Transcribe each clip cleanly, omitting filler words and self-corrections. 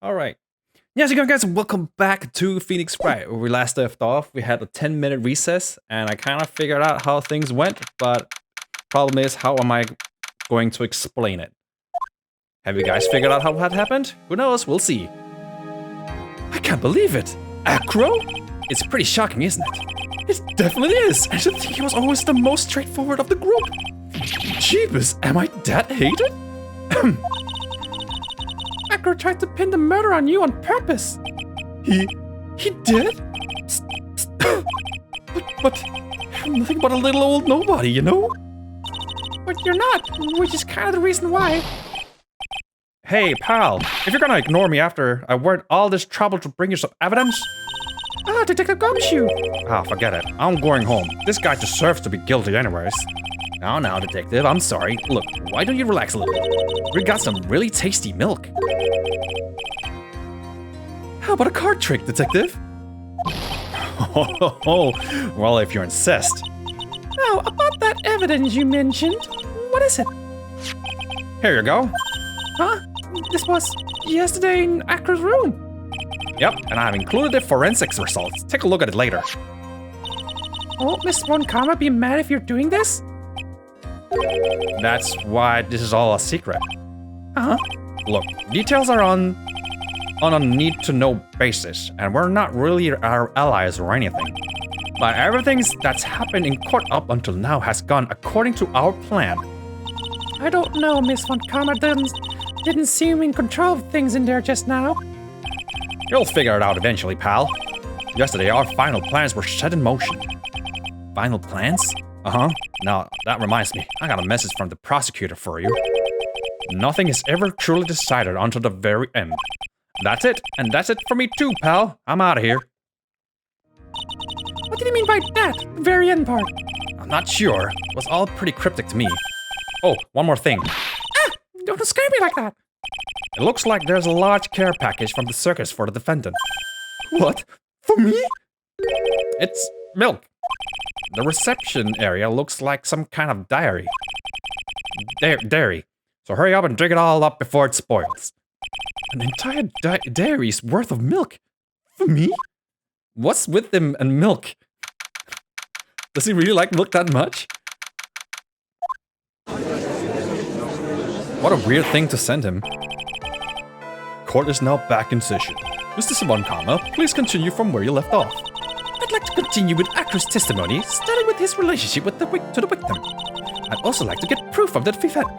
Alright. Yes, you guys, welcome back to Phoenix Wright. Where we last left off, we had a 10-minute recess, and I kind of figured out how things went, but problem is, how am I going to explain it? Have you guys figured out how that happened? Who knows? We'll see. I can't believe it! Acro? It's pretty shocking, isn't it? It definitely is! I should think he was always the most straightforward of the group. Jeebus, am I that hated? Acro tried to pin the murder on you on purpose. He did? but I'm nothing but a little old nobody, you know? But you're not, which is kind of the reason why. Hey, pal, if you're gonna ignore me after I went all this trouble to bring you some evidence... Ah, Detective Gumshoe! Ah, forget it. I'm going home. This guy deserves to be guilty anyways. Now, Detective, I'm sorry. Look, why don't you relax a little? We got some really tasty milk. How about a card trick, Detective? Well, if you insist. Now, about that evidence you mentioned, what is it? Here you go. Huh? This was yesterday in Acro's room. Yep, and I've included the forensics results. Take a look at it later. Won't Miss Von Karma be mad if you're doing this? That's why this is all a secret. Uh-huh. Look, details are on a need-to-know basis, and we're not really our allies or anything. But everything that's happened in court up until now has gone according to our plan. I don't know, Miss Von Karma didn't seem in control of things in there just now. You'll figure it out eventually, pal. Yesterday, our final plans were set in motion. Final plans? Uh-huh. Now, that reminds me, I got a message from the prosecutor for you. Nothing is ever truly decided until the very end. That's it, and that's it for me too, pal. I'm out of here. What did he mean by that, the very end part? I'm not sure. It was all pretty cryptic to me. Oh, one more thing. Ah! Don't scare me like that! It looks like there's a large care package from the circus for the defendant. What? For me? It's milk. The reception area looks like some kind of dairy. Dairy. So hurry up and drink it all up before it spoils. An entire dairy's worth of milk? For me? What's with him and milk? Does he really like milk that much? What a weird thing to send him. Court is now back in session. Mr. Von Karma, please continue from where you left off. I'd like to continue with Acro's testimony, starting with his relationship with the victim. I'd also like to get proof from the defense.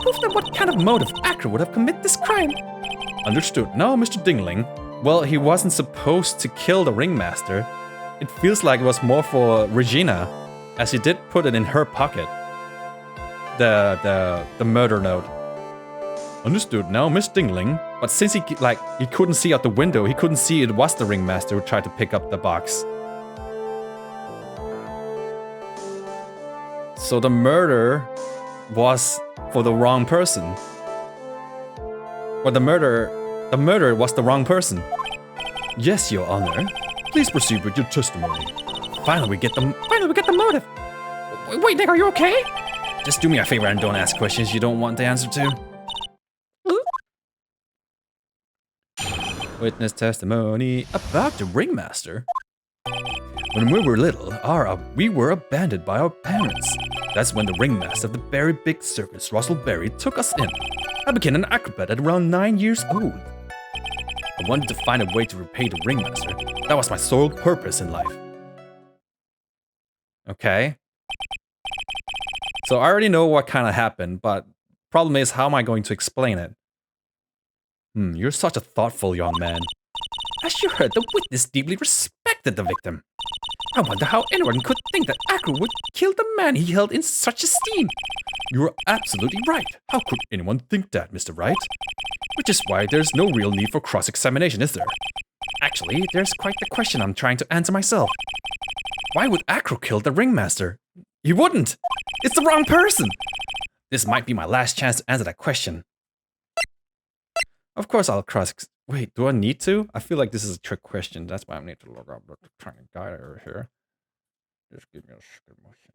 Proof that what kind of motive Acro would have committed this crime. Understood. Now, Mr. Dingling. Well, he wasn't supposed to kill the Ringmaster. It feels like it was more for Regina, as he did put it in her pocket. The murder note. Understood. Now, Miss Dingling. But since he couldn't see out the window, he couldn't see it was the Ringmaster who tried to pick up the box. So the murder was for the wrong person. Or the murder was the wrong person. Yes, Your Honor. Please proceed with your testimony. Finally, we get the motive. Wait, Nick, are you okay? Just do me a favor and don't ask questions you don't want the answer to. Witness testimony about the Ringmaster. When we were little, we were abandoned by our parents. That's when the Ringmaster of the very big circus, Russell Berry, took us in. I became an acrobat at around 9 years old. I wanted to find a way to repay the Ringmaster. That was my sole purpose in life. Okay. So I already know what kind of happened, but problem is, how am I going to explain it? You're such a thoughtful young man. As you heard, the witness deeply respected the victim. I wonder how anyone could think that Acro would kill the man he held in such esteem. You are absolutely right. How could anyone think that, Mr. Wright? Which is why there's no real need for cross-examination, is there? Actually, there's quite the question I'm trying to answer myself. Why would Acro kill the Ringmaster? He wouldn't! It's the wrong person! This might be my last chance to answer that question. Of course I'll wait, do I need to? I feel like this is a trick question. That's why I need to look up the training guide over here. Just give me a second motion.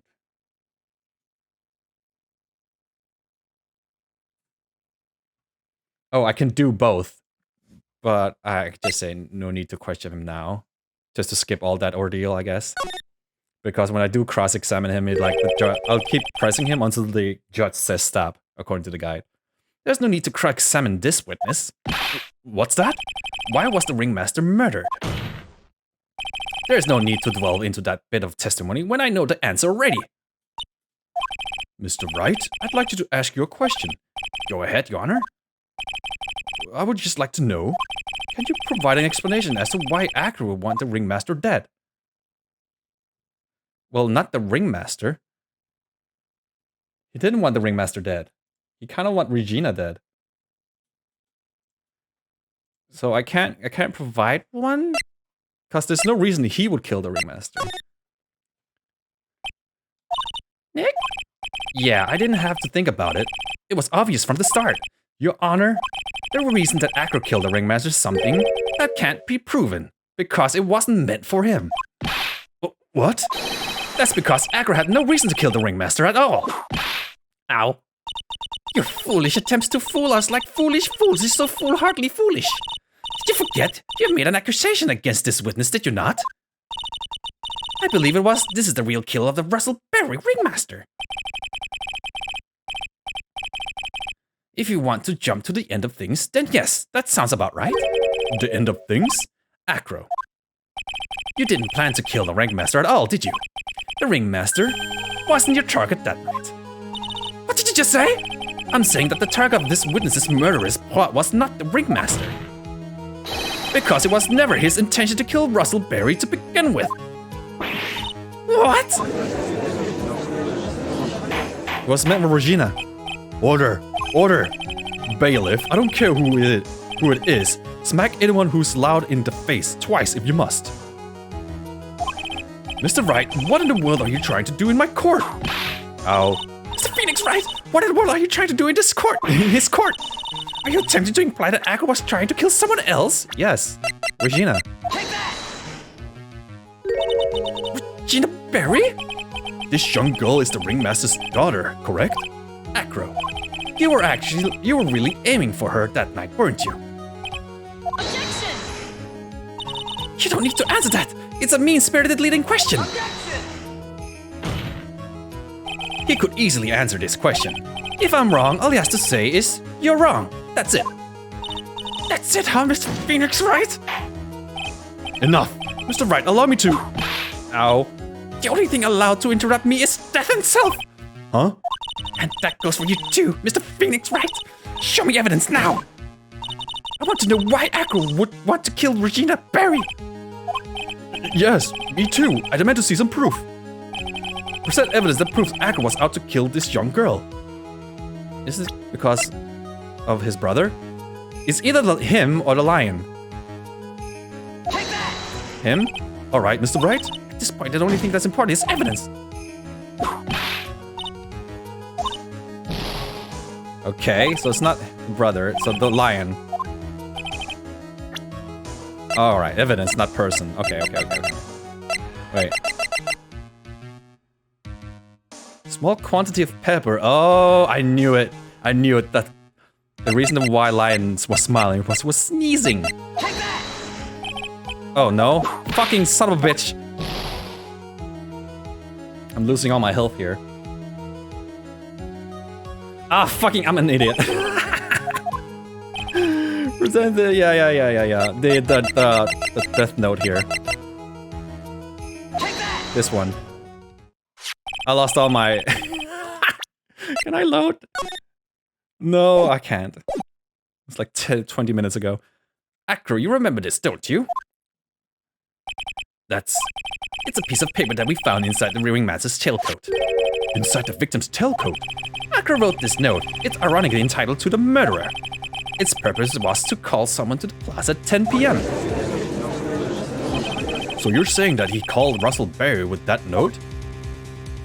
Oh, I can do both. But I just say no need to question him now. Just to skip all that ordeal, I guess. Because when I do cross-examine him, I'll keep pressing him until the judge says stop, according to the guide. There's no need to cross-examine this witness. What's that? Why was the ringmaster murdered? There's no need to delve into that bit of testimony when I know the answer already. Mr. Wright, I'd like you to ask you a question. Go ahead, Your Honor. I would just like to know, can you provide an explanation as to why Acker would want the ringmaster dead? Well, not the ringmaster. He didn't want the ringmaster dead. He kind of want Regina dead. So I can't provide one? Because there's no reason he would kill the ringmaster. Nick? Yeah, I didn't have to think about it. It was obvious from the start. Your Honor, the reason that Acker killed the ringmaster is something that can't be proven. Because it wasn't meant for him. What? That's because Acker had no reason to kill the ringmaster at all. Ow. Your foolish attempts to fool us like foolish fools is so foolhardily foolish. Did you forget? You made an accusation against this witness, did you not? I believe this is the real killer of the Russell Berry ringmaster. If you want to jump to the end of things, then yes, that sounds about right. The end of things? Acro. You didn't plan to kill the ringmaster at all, did you? The ringmaster wasn't your target that night. What did you just say? I'm saying that the target of this witness's murderous plot was not the ringmaster. Because it was never his intention to kill Russell Berry to begin with. What? It was meant for Regina. Order! Order! Bailiff, I don't care who it is. Smack anyone who's loud in the face twice if you must. Mr. Wright, what in the world are you trying to do in my court? Ow. Mr. Phoenix Wright, what in the world are you trying to do in this court? In his court? Are you attempting to imply that Acker was trying to kill someone else? Yes. Regina. Take that! Regina Berry? This young girl is the ringmaster's daughter, correct? Acro. You were really aiming for her that night, weren't you? Objection! You don't need to answer that! It's a mean-spirited leading question! Objection! He could easily answer this question. If I'm wrong, all he has to say is, you're wrong. That's it. That's it, huh, Mr. Phoenix Wright? Enough. Mr. Wright, allow me to... Ow. The only thing allowed to interrupt me is death itself! Huh? And that goes for you too, Mr. Phoenix Wright! Show me evidence now! I want to know why Acker would want to kill Regina Berry! Yes, me too. I demand to see some proof. Present evidence that proves Acker was out to kill this young girl. Is this because of his brother? It's either him or the lion. Take that! Him? Alright, Mr. Wright. At this point, the only thing that's important is evidence. Okay, so it's not brother, it's the lion. Alright, evidence, not person. Okay. Wait. Small quantity of pepper. Oh, I knew it. That the reason why lion was smiling was sneezing. Take that! Oh no. Fucking son of a bitch. I'm losing all my health here. Ah, fucking, I'm an idiot. Present the, yeah. The death note here. Take that! This one. I lost all my... Can I load? No, I can't. It's like 20 minutes ago. Acro, you remember this, don't you? It's a piece of paper that we found inside the ringmaster's tailcoat. Inside the victim's tailcoat? Acro wrote this note. It's ironically entitled to the murderer. Its purpose was to call someone to the plaza at 10 p.m. So you're saying that he called Russell Berry with that note?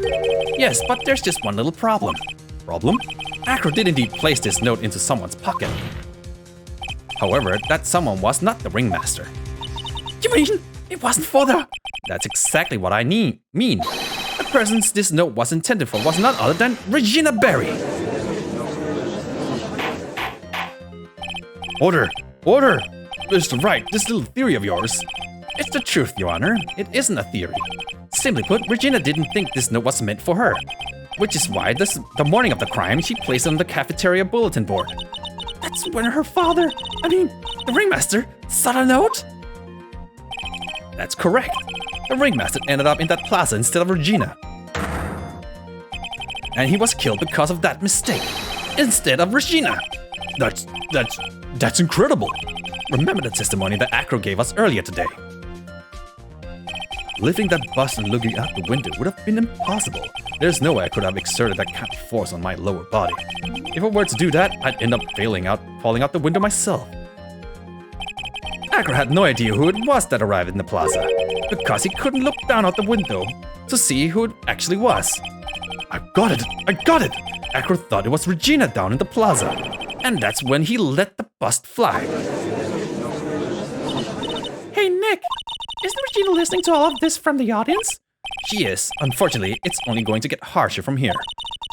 Yes, but there's just one little problem. Problem? Acro did indeed place this note into someone's pocket. However, that someone was not the ringmaster. You mean it wasn't for the... That's exactly what I mean. The person this note was intended for was none other than Regina Berry. Order! Mr. Wright, this little theory of yours. It's the truth, Your Honor. It isn't a theory. Simply put, Regina didn't think this note was meant for her. Which is why the morning of the crime, she placed it on the cafeteria bulletin board. That's when her father, the Ringmaster, saw the note? That's correct. The Ringmaster ended up in that plaza instead of Regina. And he was killed because of that mistake, instead of Regina. That's incredible. Remember the testimony that Acro gave us earlier today. Lifting that bust and looking out the window would have been impossible. There's no way I could have exerted that kind of force on my lower body. If I were to do that, I'd end up falling out the window myself. Acro had no idea who it was that arrived in the plaza, because he couldn't look down out the window to see who it actually was. I got it! Acro thought it was Regina down in the plaza, and that's when he let the bust fly. Hey Nick, isn't Regina listening to all of this from the audience? She is. Unfortunately, it's only going to get harsher from here.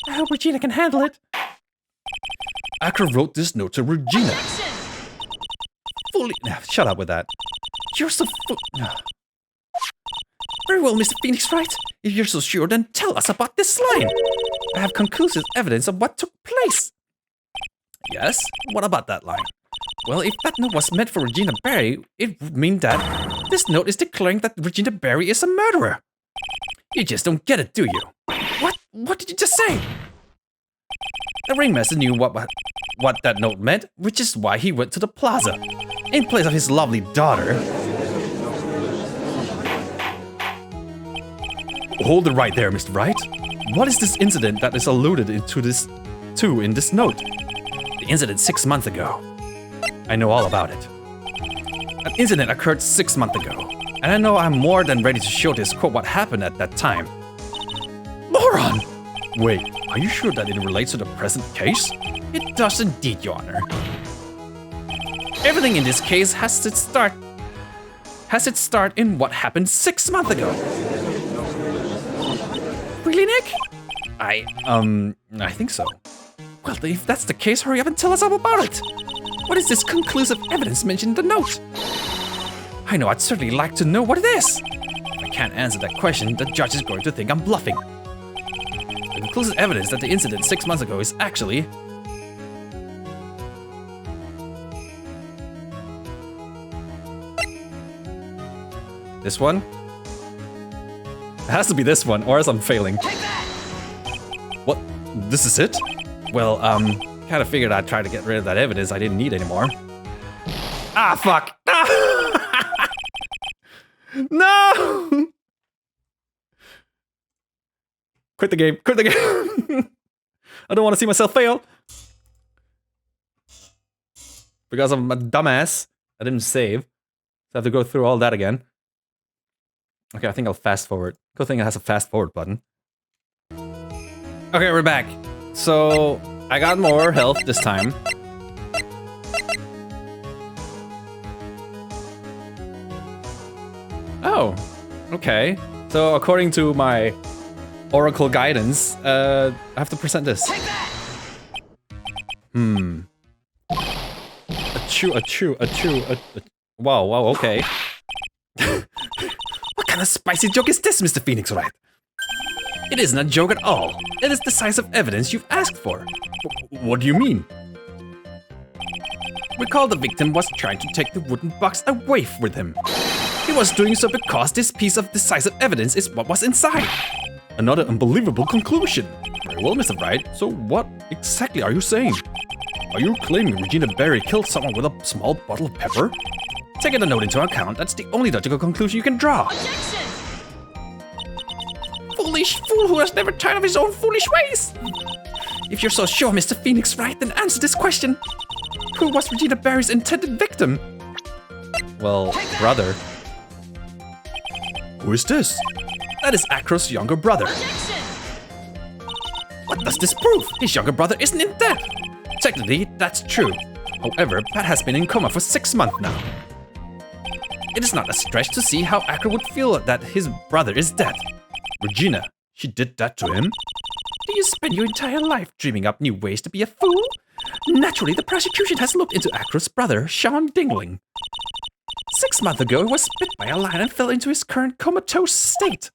I hope Regina can handle it. Acro wrote this note to Regina. Shut up with that. You're so Very well, Mr. Phoenix Wright. If you're so sure, then tell us about this line. I have conclusive evidence of what took place. Yes? What about that line? Well, if that note was meant for Regina Barry, it would mean that this note is declaring that Regina Barry is a murderer. You just don't get it, do you? What? What did you just say? The Ringmaster knew what that note meant, which is why he went to the plaza, in place of his lovely daughter. Hold it right there, Mr. Wright. What is this incident that is alluded to in this note? The incident 6 months ago. I know all about it. An incident occurred 6 months ago, and I know I'm more than ready to show this quote what happened at that time. Moron! Wait, are you sure that it relates to the present case? It does indeed, Your Honor. Everything in this case has its start in what happened 6 months ago. Really, Nick? I think so. Well, if that's the case, hurry up and tell us all about it. What is this conclusive evidence mentioned in the note? I know I'd certainly like to know what it is. If I can't answer that question, the judge is going to think I'm bluffing. The conclusive evidence that the incident 6 months ago is actually... this one? It has to be this one, or else I'm failing. What? This is it? Well, kind of figured I'd try to get rid of that evidence I didn't need anymore. Ah, fuck! No! Quit the game, quit the game! I don't want to see myself fail! Because I'm a dumbass, I didn't save. So I have to go through all that again. Okay, I think I'll fast forward. Good thing it has a fast forward button. Okay, we're back. So, I got more health this time. Oh, okay. So, according to my Oracle guidance, I have to present this. Wow, okay. What kind of spicy joke is this, Mr. Phoenix Wright? It isn't a joke at all. It is decisive evidence you've asked for. What do you mean? Recall the victim was trying to take the wooden box away with him. He was doing so because this piece of decisive evidence is what was inside. Another unbelievable conclusion. Very well, Mr. Wright. So what exactly are you saying? Are you claiming Regina Barry killed someone with a small bottle of pepper? Taking the note into account, that's the only logical conclusion you can draw. Objection! Foolish fool who has never tired of his own foolish ways! If you're so sure, Mr. Phoenix Wright, then answer this question. Who was Regina Barry's intended victim? Well, brother. Who is this? That is Acro's younger brother. Objection! What does this prove? His younger brother isn't dead. Technically, that's true. However, Pat has been in coma for 6 months now. It is not a stretch to see how Acro would feel that his brother is dead. Regina, she did that to him? Do you spend your entire life dreaming up new ways to be a fool? Naturally, the prosecution has looked into Acro's brother, Sean Dingling. 6 months ago, he was bit by a lion and fell into his current comatose state.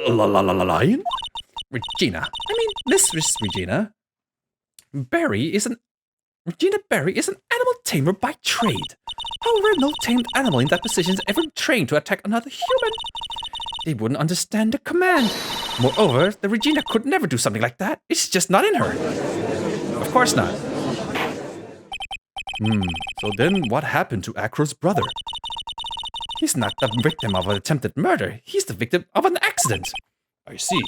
Lion? Regina. I mean, Miss Regina. Regina Berry is an animal tamer by trade. However, no tamed animal in that position is ever trained to attack another human. They wouldn't understand the command. Moreover, the Regina could never do something like that. It's just not in her. Of course not. So then what happened to Acro's brother? He's not the victim of an attempted murder. He's the victim of an accident. I see.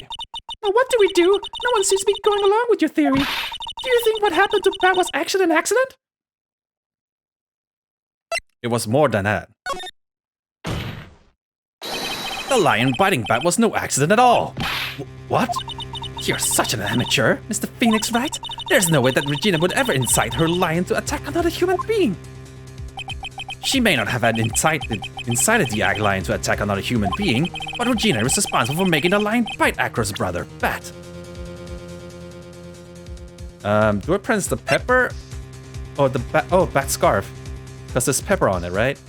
Well, what do we do? No one seems to be going along with your theory. Do you think what happened to Pat was actually an accident? It was more than that. The lion biting Bat was no accident at all. What? You're such an amateur, Mr. Phoenix, Wright. There's no way that Regina would ever incite her lion to attack another human being. She may not have had incited the ag lion to attack another human being, but Regina is responsible for making the lion bite Acro's brother, Bat. Do I press the pepper? Or the bat? Oh, bat scarf. Because there's pepper on it, right?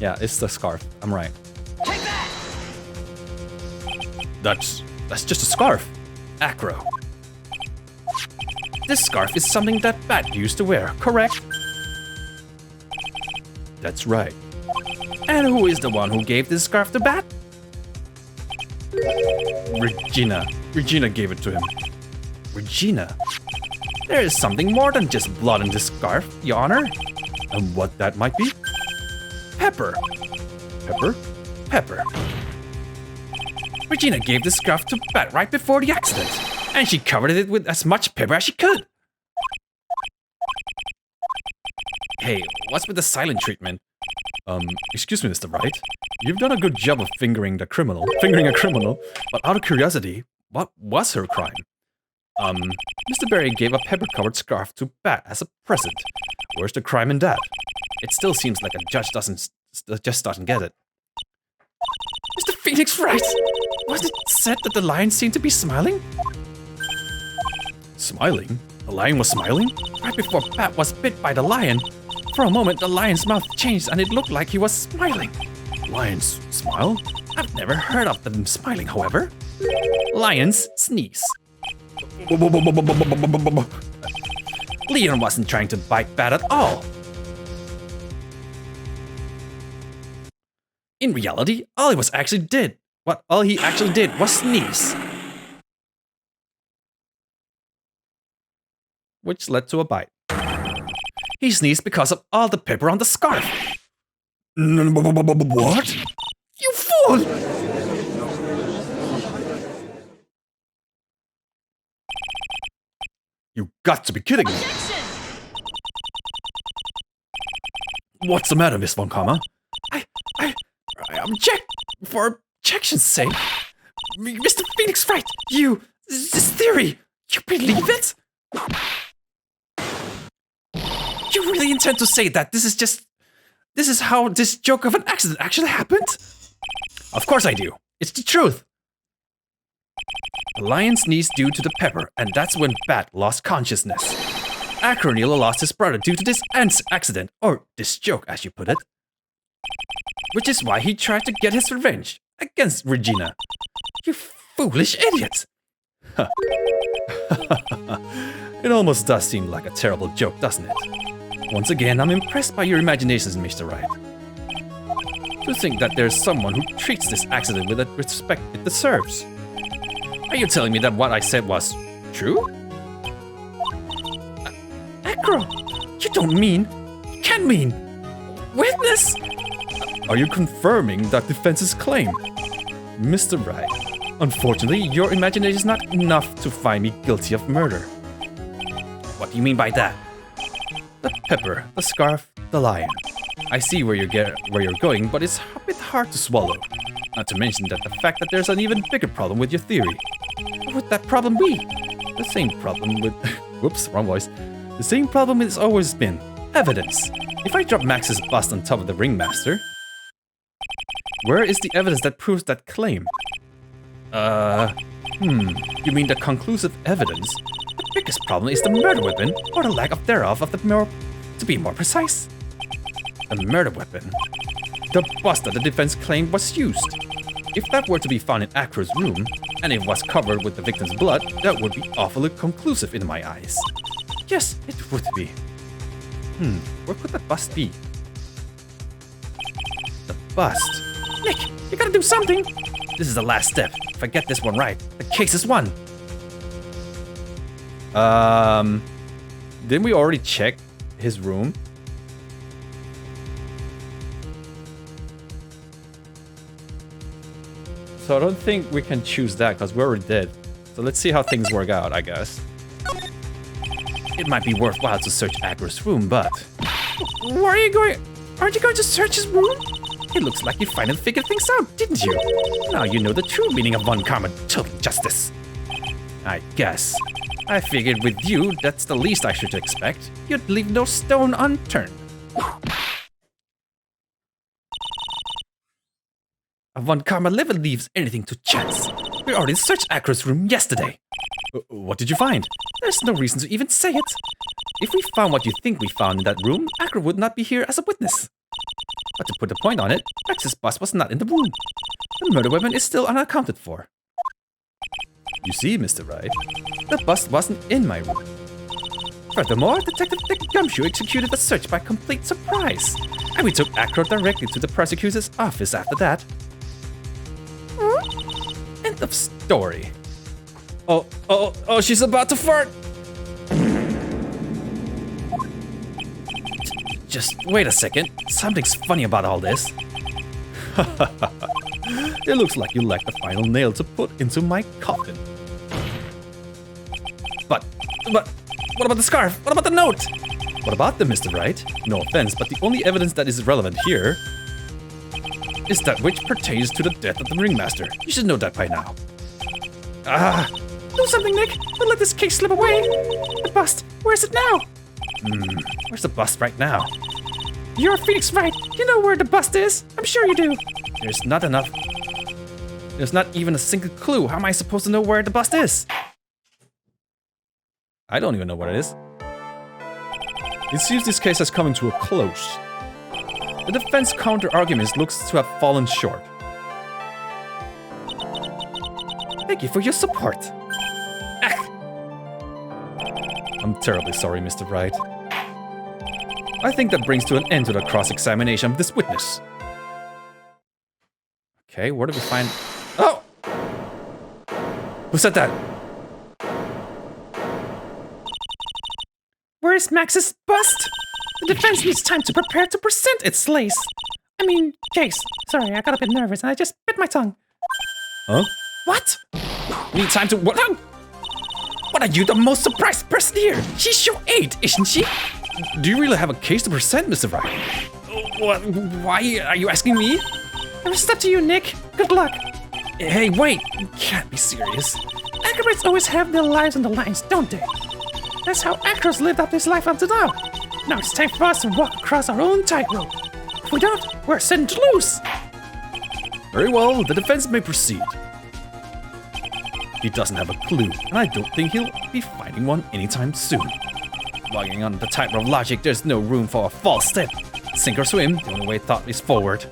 Yeah, it's the scarf. I'm right. Take that! That's just a scarf. Acro. This scarf is something that Bat used to wear, correct? That's right. And who is the one who gave this scarf to Bat? Regina. Regina gave it to him. Regina? There is something more than just blood in this scarf, Your Honor. And what that might be? Pepper. Pepper? Pepper. Regina gave the scarf to Bat right before the accident, and she covered it with as much pepper as she could. Hey, what's with the silent treatment? Excuse me, Mr. Wright. You've done a good job of fingering a criminal, but out of curiosity, what was her crime? Mr. Berry gave a pepper-covered scarf to Bat as a present. Where's the crime in that? It still seems like a judge just doesn't get it. Mr. Phoenix Wright! Was it said that the lion seemed to be smiling? Smiling? The lion was smiling? Right before Bat was bit by the lion. For a moment, the lion's mouth changed and it looked like he was smiling. Lions smile? I've never heard of them smiling, however. Lions sneeze. Leon wasn't trying to bite Bat at all. In reality, all he actually did was sneeze. Which led to a bite. He sneezed because of all the pepper on the scarf. What? You fool! You got to be kidding me. Objection! What's the matter, Miss Von Karma? I object for objection's sake. Mr. Phoenix Wright, this theory, you believe it? You really intend to say that this is how this joke of an accident actually happened? Of course I do. It's the truth. The lion sneezed due to the pepper, and that's when Bat lost consciousness. Acro nearly lost his brother due to this accident, or this joke as you put it. Which is why he tried to get his revenge against Regina. You foolish idiot! It almost does seem like a terrible joke, doesn't it? Once again, I'm impressed by your imaginations, Mr. Wright. To think that there's someone who treats this accident with the respect it deserves. Are you telling me that what I said was true? Acro, you don't mean, you can't mean, witness? Are you confirming that defense's claim? Mr. Wright, unfortunately, your imagination is not enough to find me guilty of murder. What do you mean by that? The pepper, the scarf, the lion. I see where you're going, but it's a bit hard to swallow. Not to mention that the fact that there's an even bigger problem with your theory. What would that problem be? The same problem with... Whoops, wrong voice. The same problem it's always been. Evidence. If I drop Max's bust on top of the Ringmaster... Where is the evidence that proves that claim? You mean the conclusive evidence? The Biggest problem is the murder weapon, or the lack of thereof to be more precise. The murder weapon. The bust that the defense claimed was used. If that were to be found in Acro's room, and it was covered with the victim's blood, that would be awfully conclusive in my eyes. Yes, it would be. Where could that bust be? The bust. Nick, you gotta do something. This is the last step. If I get this one right, the case is won. Didn't we already check his room? So I don't think we can choose that because we already did. So let's see how things work out, I guess. It might be worthwhile to search Agra's room, but... Where are you going? Aren't you going to search his room? It looks like you finally figured things out, didn't you? Now you know the true meaning of one karma, total justice. I guess. I figured with you, that's the least I should expect. You'd leave no stone unturned. A one karma never leaves anything to chance. We already searched Akra's room yesterday. What did you find? There's no reason to even say it. If we found what you think we found in that room, Akra would not be here as a witness. But to put a point on it, Max's bust was not in the room. The murder weapon is still unaccounted for. You see, Mr. Wright, the bust wasn't in my room. Furthermore, Detective Dick Gumshoe executed the search by complete surprise, and we took Akra directly to the prosecutor's office after that. End of story. Oh, she's about to fart! Just wait a second. Something's funny about all this. It looks like you lack the final nail to put into my coffin. But, what about the scarf? What about the note? What about them, Mr. Wright? No offense, but the only evidence that is relevant here is that which pertains to the death of the Ringmaster. You should know that by now. Do something, Nick. Don't let this case slip away. The bust. Where's it now? Where's the bust right now? You're Phoenix Wright. You know where the bust is. I'm sure you do. There's not enough. There's not even a single clue. How am I supposed to know where the bust is? I don't even know what it is. It seems this case has come to a close. The defense counter-argument looks to have fallen short. Thank you for your support. I'm terribly sorry, Mr. Wright. I think that brings to an end to the cross-examination of this witness. Okay, where do we find... Oh! Who said that? Where's Max's bust? The defense needs time to prepare to present its case. Sorry, I got a bit nervous and I just bit my tongue. Huh? What? We need time to... What? What are you, the most surprised person here? She's your aide, isn't she? Do you really have a case to present, Mr. Wright? What? Why are you asking me? It was up to you, Nick. Good luck. Hey, wait. You can't be serious. Acrobats always have their lives on the lines, don't they? That's how Acros lived up his life up to now. Now it's time for us to walk across our own tightrope. If we don't, we're sent to lose. Very well, the defense may proceed. He doesn't have a clue, and I don't think he'll be finding one anytime soon. Walking on the tightrope logic, there's no room for a false step. Sink or swim, the only way thought is forward.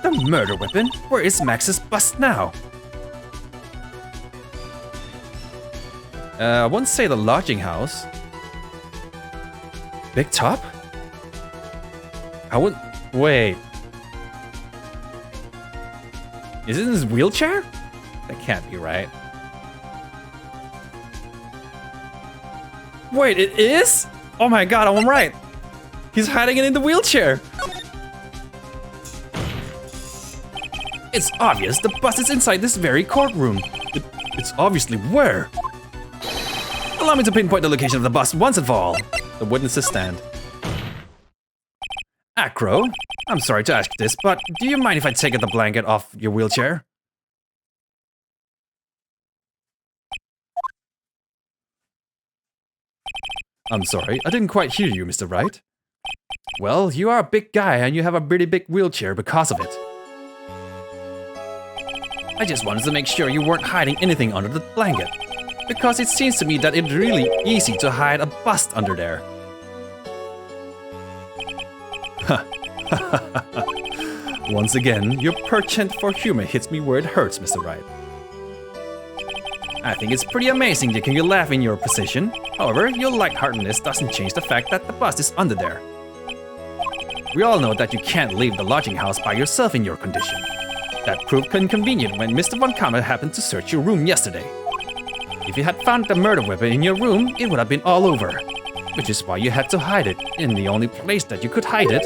The murder weapon? Where is Max's bust now? I wouldn't say the lodging house. Big Top? I wouldn't... Wait. Is it in his wheelchair? That can't be right. Wait, it is? Oh my god, I'm right. He's hiding it in the wheelchair. It's obvious the bus is inside this very courtroom. It's obviously where? Allow me to pinpoint the location of the bus once and for all. The witnesses stand. Acro, I'm sorry to ask this, but do you mind if I take the blanket off your wheelchair? I'm sorry, I didn't quite hear you, Mr. Wright. Well, you are a big guy and you have a pretty big wheelchair because of it. I just wanted to make sure you weren't hiding anything under the blanket. Because it seems to me that it's really easy to hide a bust under there. Once again, your penchant for humor hits me where it hurts, Mr. Wright. I think it's pretty amazing you can laugh in your position. However, your lightheartedness doesn't change the fact that the bust is under there. We all know that you can't leave the lodging house by yourself in your condition. That proved inconvenient when Mr. Von Kammer happened to search your room yesterday. If you had found the murder weapon in your room, it would have been all over. Which is why you had to hide it in the only place that you could hide it,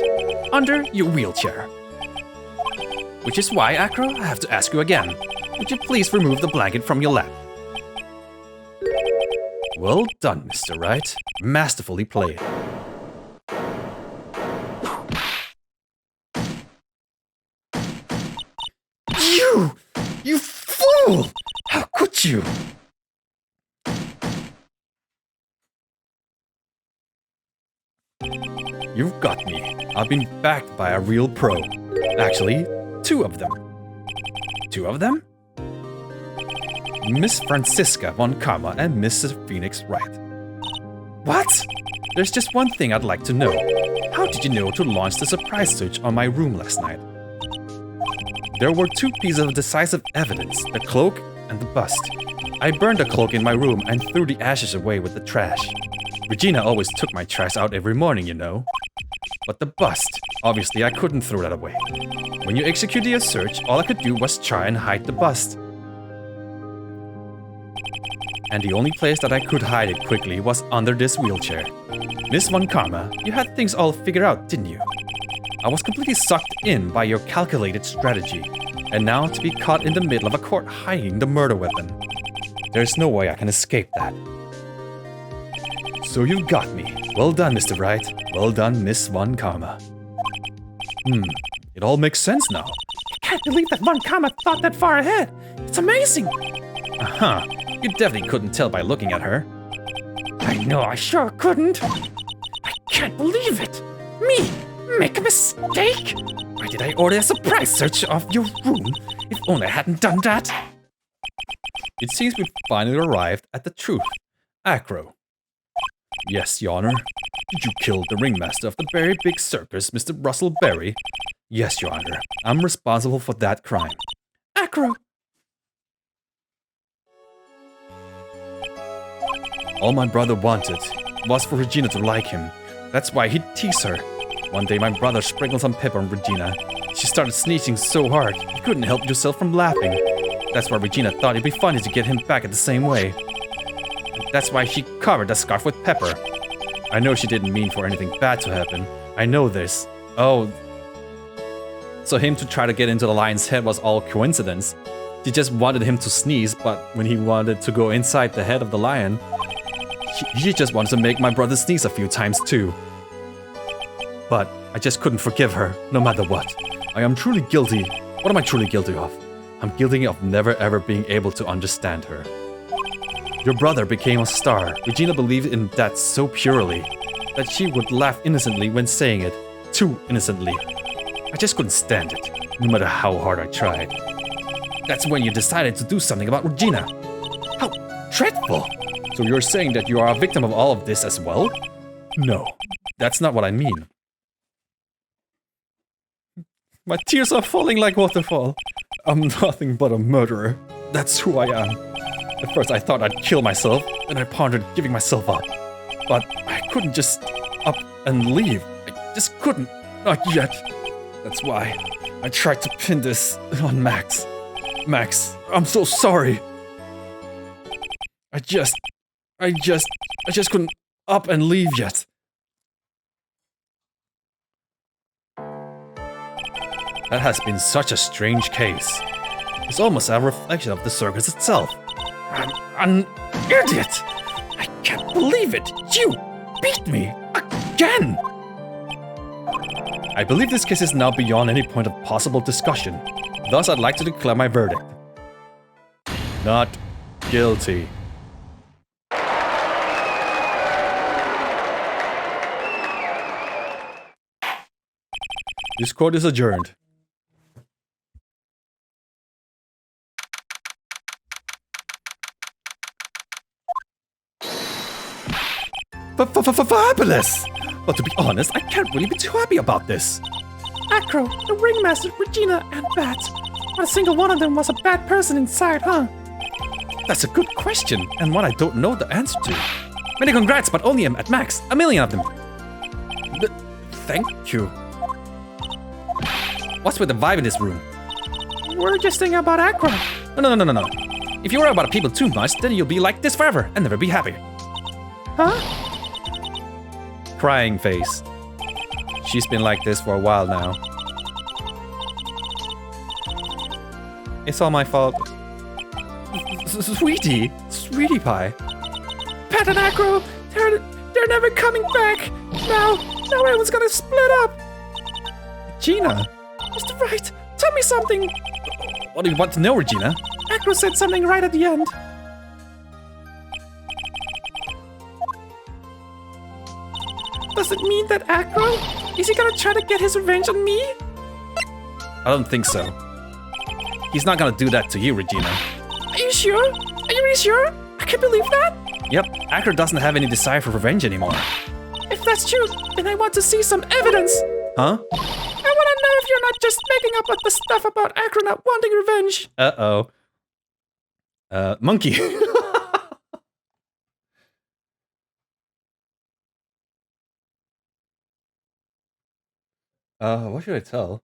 under your wheelchair. Which is why, Acro, I have to ask you again. Would you please remove the blanket from your lap? Well done, Mr. Wright. Masterfully played. You fool! How could you? You've got me. I've been backed by a real pro. Actually, two of them. Two of them? Miss Franziska von Kammer and Mrs. Phoenix Wright. What? There's just one thing I'd like to know. How did you know to launch the surprise search on my room last night? There were two pieces of decisive evidence, the cloak and the bust. I burned the cloak in my room and threw the ashes away with the trash. Regina always took my trash out every morning, you know. But the bust, obviously I couldn't throw that away. When you executed your search, all I could do was try and hide the bust. And the only place that I could hide it quickly was under this wheelchair. Miss Von Kammer, you had things all figured out, didn't you? I was completely sucked in by your calculated strategy, and now to be caught in the middle of a court hiding the murder weapon. There's no way I can escape that. So you got me. Well done, Mr. Wright. Well done, Miss Von Kammer. It all makes sense now. I can't believe that Von Kammer thought that far ahead. It's amazing. Uh-huh. You definitely couldn't tell by looking at her. I know I sure couldn't. I can't believe it. Me? Make a mistake? Why did I order a surprise search of your room? If only I hadn't done that. It seems we've finally arrived at the truth. Acro. Yes, Your Honor. Did you kill the ringmaster of the Berry Big Circus, Mr. Russell Berry? Yes, Your Honor. I'm responsible for that crime. Acro. All my brother wanted was for Regina to like him. That's why he'd tease her. One day my brother sprinkled some pepper on Regina. She started sneezing so hard, you couldn't help yourself from laughing. That's why Regina thought it'd be funny to get him back at the same way. That's why she covered the scarf with pepper. I know she didn't mean for anything bad to happen. I know this. Oh. So him to try to get into the lion's head was all coincidence. She just wanted him to sneeze, but when he wanted to go inside the head of the lion, she just wanted to make my brother sneeze a few times too. But I just couldn't forgive her, no matter what. I am truly guilty. What am I truly guilty of? I'm guilty of never ever being able to understand her. Your brother became a star. Regina believed in that so purely that she would laugh innocently when saying it. Too innocently. I just couldn't stand it, no matter how hard I tried. That's when you decided to do something about Regina. How dreadful! So you're saying that you are a victim of all of this as well? No, that's not what I mean. My tears are falling like waterfall. I'm nothing but a murderer. That's who I am. At first I thought I'd kill myself, then I pondered giving myself up. But I couldn't just up and leave. I just couldn't. Not yet. That's why I tried to pin this on Max. Max, I'm so sorry. I just couldn't up and leave yet. That has been such a strange case. It's almost a reflection of the circus itself. I'm an idiot! I can't believe it! You beat me! Again! I believe this case is now beyond any point of possible discussion. Thus, I'd like to declare my verdict. Not guilty. This court is adjourned. Fabulous! But to be honest, I can't really be too happy about this. Acro, the Ringmaster, Regina, and Bat. Not a single one of them was a bad person inside, huh? That's a good question, and one I don't know the answer to. Many congrats, but only at max. 1 million of them. Thank you. What's with the vibe in this room? We're just thinking about Acro. No. If you worry about people too much, then you'll be like this forever and never be happy. Huh? Crying face. She's been like this for a while now. It's all my fault. Sweetie pie. Pat and Acro, they're never coming back. Now everyone's gonna split up. Gina, Mr. Wright, tell me something. what do you want to know, Regina? Acro said something right at the end. Does it mean that Acro? Is he gonna try to get his revenge on me? I don't think so. He's not gonna do that to you, Regina. Are you sure? Are you really sure? I can't believe that. Yep, Acker doesn't have any desire for revenge anymore. If that's true, then I want to see some evidence. Huh? I want to know if you're not just making up the stuff about Acro not wanting revenge. Uh-oh. Monkey. What should I tell?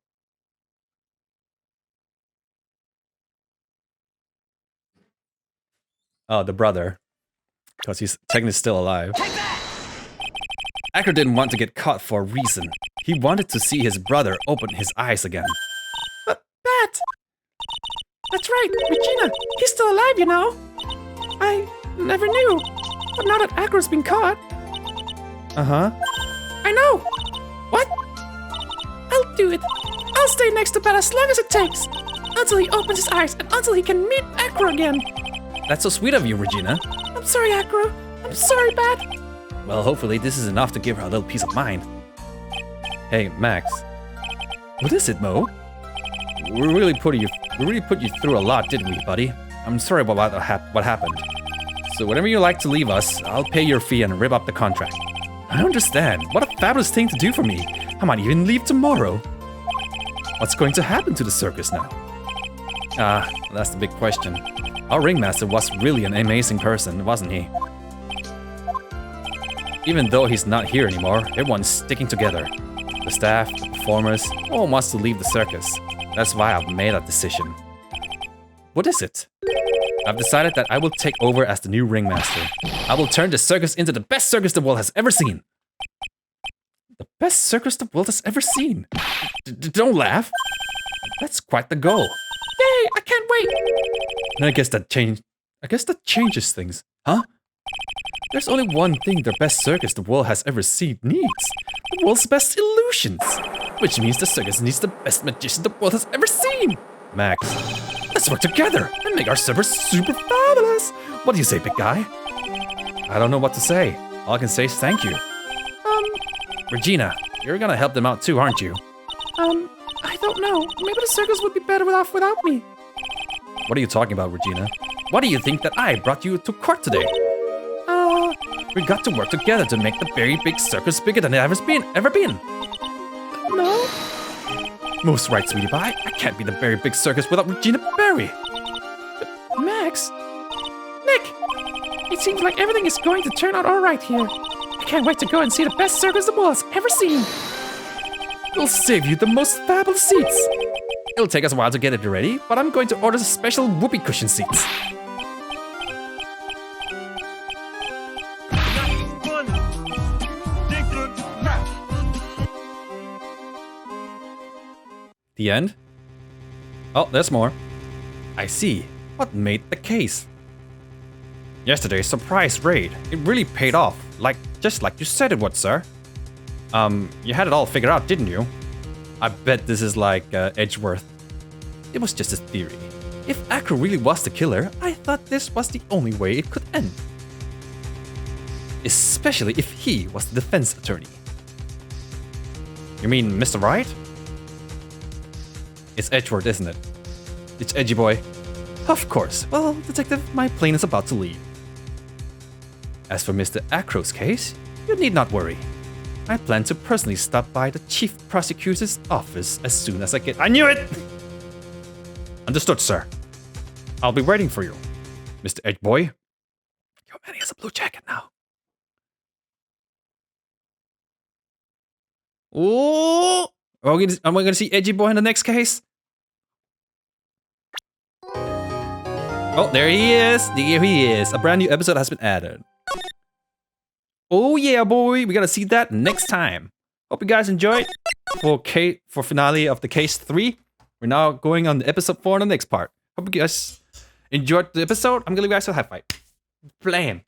Oh, the brother. Because he's technically still alive. Acker didn't want to get caught for a reason. He wanted to see his brother open his eyes again. But, Bat! That's right, Regina. He's still alive, you know. I never knew. But now that Acro's been caught. Uh-huh. I know. What? I'll do it. I'll stay next to Bat as long as it takes. Until he opens his eyes and until he can meet Acro again. That's so sweet of you, Regina. I'm sorry, Acro. I'm sorry, Bat. Well, hopefully this is enough to give her a little peace of mind. Hey, Max. What is it, Mo? We really put you through a lot, didn't we, buddy? I'm sorry about what happened. So whenever you like to leave us, I'll pay your fee and rip up the contract. I understand. What a fabulous thing to do for me. I might even leave tomorrow. What's going to happen to the circus now? That's the big question. Our ringmaster was really an amazing person, wasn't he? Even though he's not here anymore, everyone's sticking together. The staff, the performers, no one wants to leave the circus. That's why I've made a decision. What is it? I've decided that I will take over as the new ringmaster. I will turn the circus into the best circus the world has ever seen. The best circus the world has ever seen? Don't laugh. That's quite the goal. Yay, I can't wait. And I guess that changes things. Huh? There's only one thing the best circus the world has ever seen needs. The world's best illusions. Which means the circus needs the best magician the world has ever seen. Max, let's work together and make our circus super fabulous. What do you say, big guy? I don't know what to say. All I can say is thank you. Regina, you're gonna help them out too, aren't you? I don't know. Maybe the circus would be better off without me. What are you talking about, Regina? Why do you think that I brought you to court today? We got to work together to make the very big circus bigger than it ever been. No? Most right, sweetie pie. I can't be the very big circus without Regina Berry. Max? Nick! It seems like everything is going to turn out alright here. I can't wait to go and see the best circus the world has ever seen. We'll save you the most fabulous seats. It'll take us a while to get it ready, but I'm going to order special whoopee cushion seats. The end? Oh, there's more. I see. What made the case? Yesterday's surprise raid. It really paid off. Just like you said it would, sir. You had it all figured out, didn't you? I bet this is like Edgeworth. It was just a theory. If Acro really was the killer, I thought this was the only way it could end. Especially if he was the defense attorney. You mean Mr. Wright? It's Edgeworth, isn't it? It's Edgy Boy. Of course. Well, detective, my plane is about to leave. As for Mr. Acro's case, You need not worry. I plan to personally stop by the Chief Prosecutor's office as soon as I get— I knew it! Understood, sir. I'll be waiting for you, Mr. Edge Boy. Your man has a blue jacket now. Ooh! Am I gonna see Edgy Boy in the next case? Oh, there he is. There he is. A brand new episode has been added. Oh yeah, boy. We gotta see that next time. Hope you guys enjoyed. For finale of the case 3. We're now going on the episode 4 in the next part. Hope you guys enjoyed the episode. I'm gonna leave you guys with a high five. Blam.